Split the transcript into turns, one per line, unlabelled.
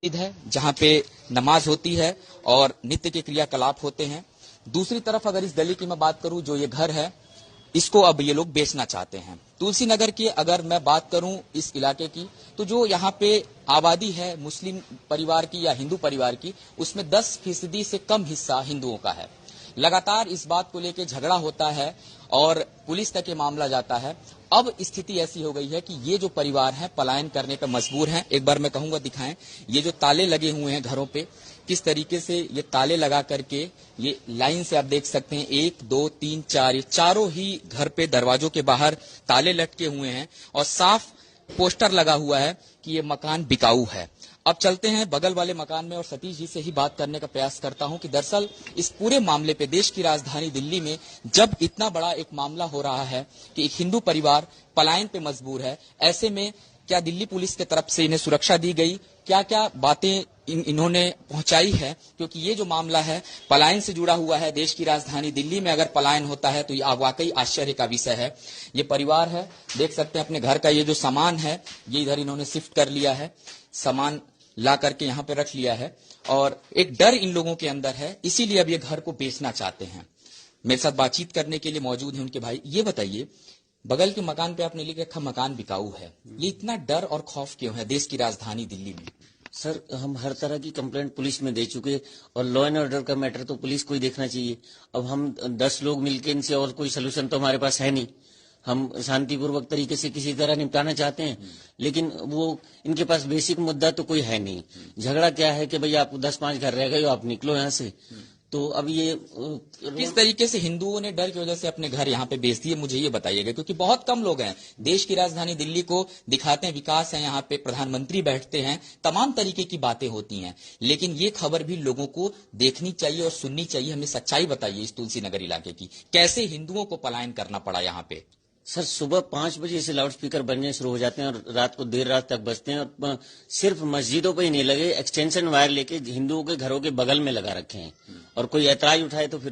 मस्जिद है जहां पे नमाज होती है और नित्य के क्रियाकलाप होते हैं। दूसरी तरफ अगर इस गली की मैं बात करूं, जो ये घर है इसको अब ये लोग बेचना चाहते हैं। तुलसी नगर की अगर मैं बात करूं इस इलाके की, तो जो यहाँ पे आबादी है मुस्लिम परिवार की या हिंदू परिवार की, उसमें 10% से कम हिस्सा हिंदुओं का है। लगातार इस बात को लेकर झगड़ा होता है और पुलिस तक ये मामला जाता है। अब स्थिति ऐसी हो गई है कि ये जो परिवार है पलायन करने पर मजबूर हैं। एक बार मैं कहूंगा दिखाएं, ये जो ताले लगे हुए हैं घरों पे, किस तरीके से ये ताले लगा करके ये लाइन से आप देख सकते हैं, 1 2 3 4, ये चारों ही घर पे दरवाजों के बाहर ताले लटके हुए हैं और साफ पोस्टर लगा हुआ है कि ये मकान बिकाऊ है। अब चलते हैं बगल वाले मकान में और सतीश जी से ही बात करने का प्रयास करता हूं कि दरअसल इस पूरे मामले पे देश की राजधानी दिल्ली में जब इतना बड़ा एक मामला हो रहा है कि एक हिंदू परिवार पलायन पे मजबूर है, ऐसे में क्या दिल्ली पुलिस की तरफ से इन्हें सुरक्षा दी गई, क्या क्या बातें इन्होंने पहुंचाई है, क्योंकि ये जो मामला है पलायन से जुड़ा हुआ है। देश की राजधानी दिल्ली में अगर पलायन होता है तो ये वाकई आश्चर्य का विषय है। ये परिवार है, देख सकते हैं अपने घर का ये जो सामान है ये इधर इन्होंने शिफ्ट कर लिया है, सामान ला करके यहाँ पे रख लिया है और एक डर इन लोगों के अंदर है, इसीलिए अब ये घर को बेचना चाहते हैं। मेरे साथ बातचीत करने के लिए मौजूद है उनके भाई। ये बताइए, बगल के मकान पे आपने लिख रखा मकान बिकाऊ है, ये इतना डर और खौफ क्यों है देश की राजधानी दिल्ली में?
सर, हम हर तरह की कंप्लेंट पुलिस में दे चुके और लॉ एंड ऑर्डर का मैटर तो पुलिस को ही देखना चाहिए। अब हम 10 लोग मिलकर इनसे और कोई सलूशन तो हमारे पास है नहीं। हम शांतिपूर्वक तरीके से किसी तरह निपटाना चाहते हैं, लेकिन वो इनके पास बेसिक मुद्दा तो कोई है नहीं। झगड़ा क्या है कि भाई आप 10-5 घर रह गए हो, आप निकलो यहाँ से। तो अब ये
किस तरीके से हिंदुओं ने डर की वजह से अपने घर यहाँ पे बेच दिए, मुझे ये बताइएगा, क्योंकि बहुत कम लोग हैं देश की राजधानी दिल्ली को दिखाते हैं विकास है, यहाँ पे प्रधानमंत्री बैठते हैं, तमाम तरीके की बातें होती हैं, लेकिन ये खबर भी लोगों को देखनी चाहिए और सुननी चाहिए। हमें सच्चाई बताइए इस तुलसी नगर इलाके की, कैसे हिंदुओं को पलायन करना पड़ा यहाँ पे?
सर, सुबह 5 बजे से लाउड स्पीकर बजने शुरू हो जाते हैं और रात को देर रात तक बजते हैं और सिर्फ मस्जिदों पे ही नहीं लगे, एक्सटेंशन वायर लेके हिंदुओं के घरों के बगल में लगा रखे हैं और कोई ऐतराज उठाए तो फिर